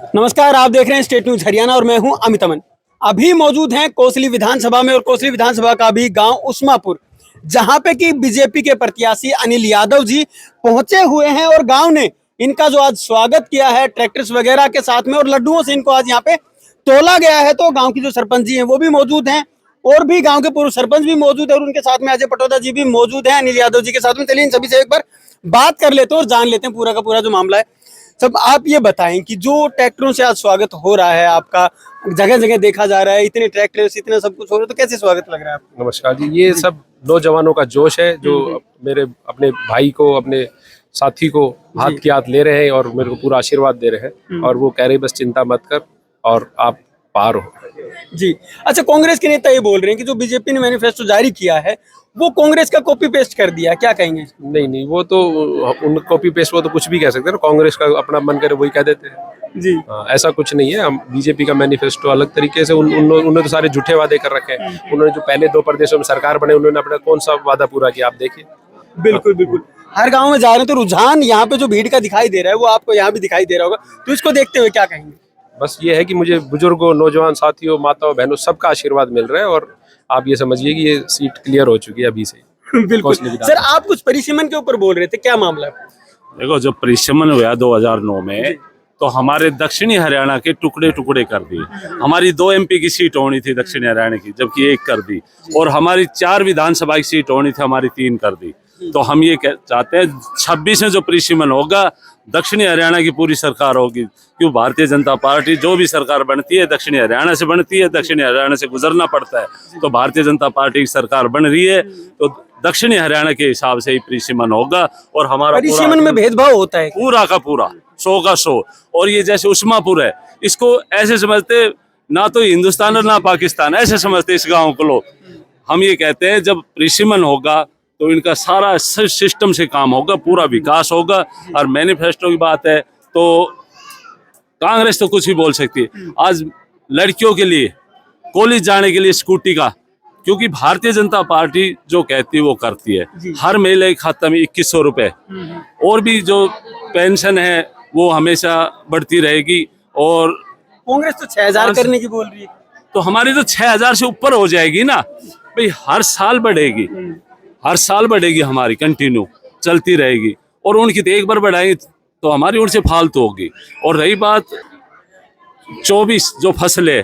नमस्कार, आप देख रहे हैं स्टेट न्यूज हरियाणा और मैं हूं अमित अमन। अभी मौजूद हैं कोसली विधानसभा में और कोसली विधानसभा का भी गांव उस्मापुर, जहां पे कि बीजेपी के प्रत्याशी अनिल यादव जी पहुंचे हुए हैं और गांव ने इनका जो आज स्वागत किया है ट्रैक्टर्स वगैरह के साथ में और लड्डुओं से इनको आज यहाँ पे तोला गया है। तो गाँव की जो सरपंच जी हैं वो भी मौजूद हैं और भी गाँव के पूर्व सरपंच भी मौजूद है और उनके साथ में अजय पटोदा जी भी मौजूद है अनिल यादव जी के साथ में। चलिए इन सभी से एक बार बात कर लेते हैं और जान लेते हैं पूरा का पूरा जो मामला है। सब आप ये बताएं कि जो ट्रैक्टरों से आज स्वागत हो रहा है आपका, जगह जगह देखा जा रहा है, इतने ट्रैक्टर इतना सब कुछ हो रहा है, तो कैसे स्वागत लग रहा है आपको? नमस्कार जी, ये सब नौजवानों का जोश है जो मेरे अपने भाई को, अपने साथी को हाथ की हाथ ले रहे हैं और मेरे को पूरा आशीर्वाद दे रहे हैं और वो कह रहे बस चिंता मत कर और आप पार हो जी। अच्छा, कांग्रेस के नेता ये बोल रहे हैं कि जो बीजेपी ने मैनिफेस्टो जारी किया है वो कांग्रेस का कॉपी पेस्ट कर दिया, क्या कहेंगे? नहीं, वो तो उन कॉपी पेस्ट वो तो कुछ भी कह सकते हैं ना, कांग्रेस का अपना मन करे वही कह देते हैं जी। ऐसा कुछ नहीं है। हम बीजेपी का मैनिफेस्टो अलग तरीके से उन्होंने तो सारे झूठे वादे कर रखे हैं। उन्होंने जो पहले 2 प्रदेशों में सरकार बने उन्होंने अपना कौन सा वादा पूरा किया, आप देखिए। बिल्कुल बिल्कुल, हर गांव में जा रहे हैं तो रुझान यहाँ पे जो भीड़ का दिखाई दे रहा है वो आपको यहाँ भी दिखाई दे रहा होगा, तो इसको देखते हुए क्या कहेंगे? बस ये है कि मुझे बुजुर्गों, नौजवान साथियों, माताओं, बहनों सबका आशीर्वाद मिल रहा है और आप ये समझिए कि ये सीट क्लियर हो चुकी है अभी से। बिल्कुल सर, आप कुछ परिसीमन के ऊपर बोल रहे थे, क्या मामला है? देखो, जब परिसीमन हुआ 2009 में तो हमारे दक्षिणी हरियाणा के टुकड़े टुकड़े कर दिए। हमारी 2 एमपी की सीट होनी थी दक्षिणी हरियाणा की, जबकि 1 कर दी, और हमारी 4 विधानसभा की सीट होनी थी, हमारी 3 कर दी। तो हम ये चाहते हैं 26 में जो परिसीमन होगा दक्षिणी हरियाणा की पूरी सरकार होगी, क्यों भारतीय जनता पार्टी जो भी सरकार बनती है दक्षिणी हरियाणा से बनती है, दक्षिणी हरियाणा से गुजरना पड़ता है। तो भारतीय जनता पार्टी की सरकार बन रही है तो दक्षिणी हरियाणा के हिसाब से ही परिसीमन होगा और हमारा परिसीमन में भेदभाव होता है पूरा का पूरा 100 का 100। और ये जैसे उस्मापुर है, इसको ऐसे समझते ना तो हिंदुस्तान और ना पाकिस्तान, ऐसे समझते इस गांव को लोग। हम ये कहते हैं जब परिसीमन होगा तो इनका सारा सिस्टम से काम होगा, पूरा विकास होगा। और मैनिफेस्टो की बात है तो कांग्रेस तो कुछ भी बोल सकती है। आज लड़कियों के लिए कॉलेज जाने के लिए स्कूटी का, क्योंकि भारतीय जनता पार्टी जो कहती है वो करती है। हर महीने के खाते में 2100 रुपए, और भी जो पेंशन है वो हमेशा बढ़ती रहेगी। और कांग्रेस तो 6000 करने की बोल रही है, तो हमारी तो 6000 से ऊपर हो जाएगी ना भाई, हर साल बढ़ेगी, हर साल बढ़ेगी, हमारी कंटिन्यू चलती रहेगी। और उनकी तो एक बार बढ़ाई तो हमारी उनसे फालतू होगी। और रही बात 24 जो फसलें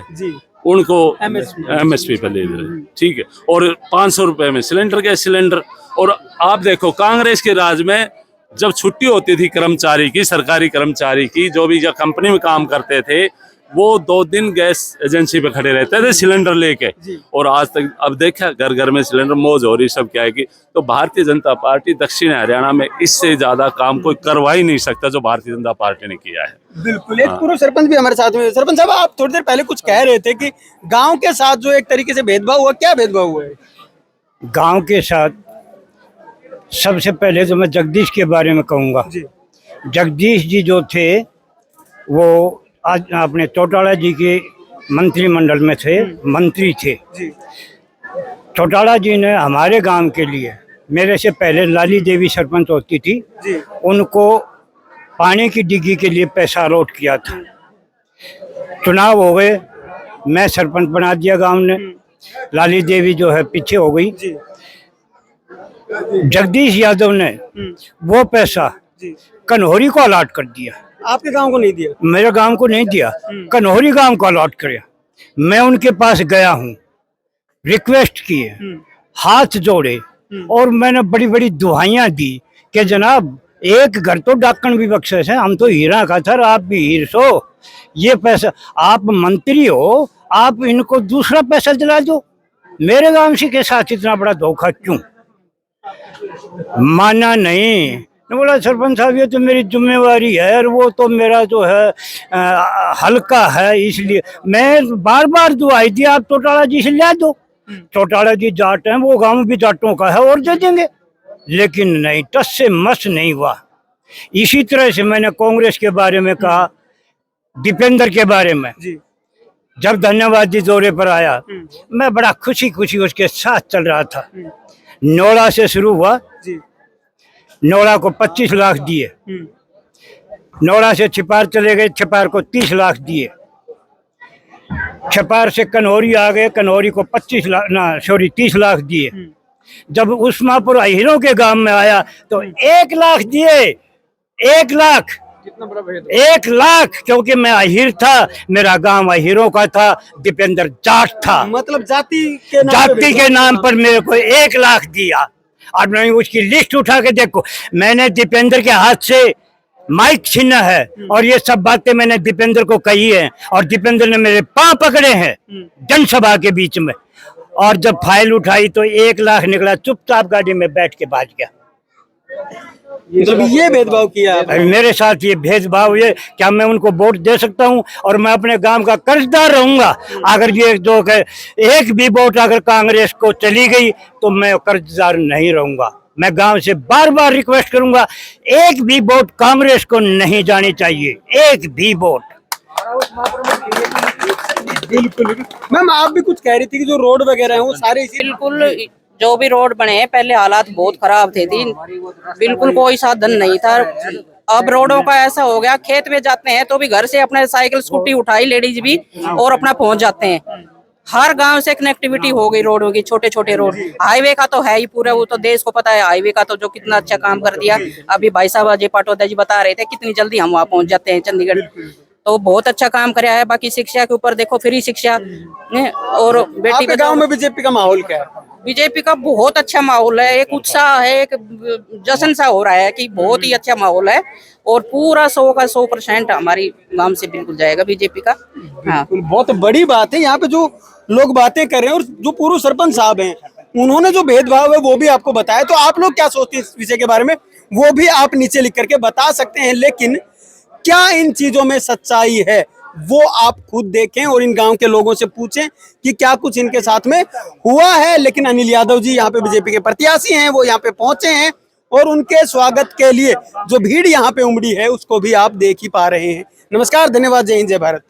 उनको एमएसपी पे ले रहे, ठीक है, और 500 रुपए में सिलेंडर, गैस सिलेंडर। और आप देखो कांग्रेस के राज में जब छुट्टी होती थी कर्मचारी की, सरकारी कर्मचारी की, जो भी जब कंपनी में काम करते थे, वो 2 दिन गैस एजेंसी पे खड़े रहते थे सिलेंडर लेके। और आज तक अब देखा घर घर में सिलेंडर, मौज हो रही सब क्या है कि। तो भारतीय जनता पार्टी दक्षिण हरियाणा में इससे ज्यादा काम कोई करवा ही नहीं सकता जो भारतीय जनता पार्टी ने किया है। बिल्कुल। एक पूर्व सरपंच भी हमारे साथ में। सरपंच साहब, आप थोड़ी देर पहले कुछ कह रहे थे कि गांव के साथ जो एक तरीके से भेदभाव हुआ, क्या भेदभाव हुआ है? गांव के साथ सबसे पहले तो मैं जगदीश के बारे में कहूँगा। जगदीश जी जो थे वो आज अपने चौटाला जी के मंत्रिमंडल में थे, मंत्री थे। चौटाला जी ने हमारे गांव के लिए, मेरे से पहले लाली देवी सरपंच होती थी, उनको पानी की डिग्गी के लिए पैसा अलॉट किया था। चुनाव हो गए, मैं सरपंच बना दिया गांव ने, लाली देवी जो है पीछे हो गई। जगदीश यादव ने वो पैसा कन्हौरी को अलॉट कर दिया। आपके गांव को नहीं दिया? मेरे गांव को नहीं दिया, कन्हौरी गांव को अलॉट किया। मैं उनके पास गया हूँ, रिक्वेस्ट किए, हाथ जोड़े और मैंने बड़ी बड़ी दुआइयां दी कि जनाब एक घर तो डाकन भी बख्शे है, हम तो हीरा का था, आप भी हीर सो। ये पैसा आप मंत्री हो, आप इनको दूसरा पैसा दिला दो। मेरे गांव के साथ इतना बड़ा धोखा क्यों? माना नहीं। बोला सरपंच साहब ये तो मेरी जिम्मेवारी है और वो तो मेरा जो है हल्का है, इसलिए मैं बार बार दुआई दी आप चौटाला जी से ले दो। चौटाला जी जाट हैं, वो गांव भी जाटों का है और दे देंगे, लेकिन नहीं, टस से मस नहीं हुआ। इसी तरह से मैंने कांग्रेस के बारे में कहा, दीपेंद्र के बारे में जब धन्यवाद दौरे पर आया, मैं बड़ा खुशी खुशी उसके साथ चल रहा था। नोड़ा से शुरू हुआ, नोड़ा को 25 लाख दिए, नोड़ा से छिपार चले गए, छिपार को 30 लाख दिए। छिपार से कन्हौरी आ गए, कन्हौरी को 30 लाख दिए। जब उस्मापुर अहिरों के गांव में आया तो 1 लाख दिए। 1 लाख, कितना बड़ा भेद 1 लाख, क्योंकि मैं अहिर था, मेरा गांव अहिरों का था, दीपेंद्र जाट था। मतलब जाति के नाम पर मेरे को 1 लाख दिया। और मैं उसकी लिस्ट उठा के देखो, मैंने दीपेंद्र के हाथ से माइक छीना है और ये सब बातें मैंने दीपेंद्र को कही है, और दीपेंद्र ने मेरे पांव पकड़े हैं जनसभा के बीच में। और जब फाइल उठाई तो 1 लाख निकला, चुपचाप गाड़ी में बैठ के भाग गया। मतलब ये भेदभाव किया आपने। अरे मेरे साथ ये भेदभाव, ये क्या मैं उनको वोट दे सकता हूँ? और मैं अपने गांव का कर्जदार रहूंगा। अगर ये जो एक भी वोट अगर कांग्रेस को चली गई तो मैं कर्जदार नहीं रहूंगा। मैं गांव से बार बार रिक्वेस्ट करूंगा, एक भी वोट कांग्रेस को नहीं जानी चाहिए, एक भी वोट। बिल्कुल। मैम आप भी कुछ कह रही थी कि जो रोड वगैरह है वो सारे बिल्कुल, जो भी रोड बने हैं पहले हालात बहुत खराब थे, बिल्कुल कोई साधन नहीं था। अब रोडों का ऐसा हो गया, खेत में जाते हैं तो भी घर से अपने साइकिल स्कूटी उठाई लेडीज भी और अपना पहुंच जाते हैं। हर गांव से कनेक्टिविटी हो गई रोडों की, छोटे छोटे रोड। हाईवे का तो है ही पूरा, वो तो देश को पता है हाईवे का तो जो कितना अच्छा काम कर दिया। अभी भाई साहब अजय पाटोदा जी बता रहे थे कितनी जल्दी हम वहाँ पहुंच जाते हैं चंडीगढ़, तो बहुत अच्छा काम कराया है। बाकी शिक्षा के ऊपर देखो, फ्री शिक्षा और बेटी आपके गांव में बीजेपी का माहौल क्या है? बीजेपी का बहुत अच्छा माहौल है, एक उत्साह है, एक जश्न सा हो रहा है कि बहुत ही अच्छा माहौल है। और पूरा 100 का 100% हमारी गांव से बिल्कुल जाएगा बीजेपी का। हाँ, बहुत बड़ी बात है। यहाँ पे जो लोग बातें कर रहे हैं और जो पूर्व सरपंच साहब हैं उन्होंने जो भेदभाव है वो भी आपको बताया, तो आप लोग क्या सोचते हैं इस विषय के बारे में वो भी आप नीचे लिख करके बता सकते हैं। लेकिन क्या इन चीजों में सच्चाई है वो आप खुद देखें और इन गांव के लोगों से पूछें कि क्या कुछ इनके साथ में हुआ है। लेकिन अनिल यादव जी यहाँ पे बीजेपी के प्रत्याशी हैं, वो यहाँ पे पहुंचे हैं और उनके स्वागत के लिए जो भीड़ यहाँ पे उमड़ी है उसको भी आप देख ही पा रहे हैं। नमस्कार, धन्यवाद, जय हिंद, जय भारत।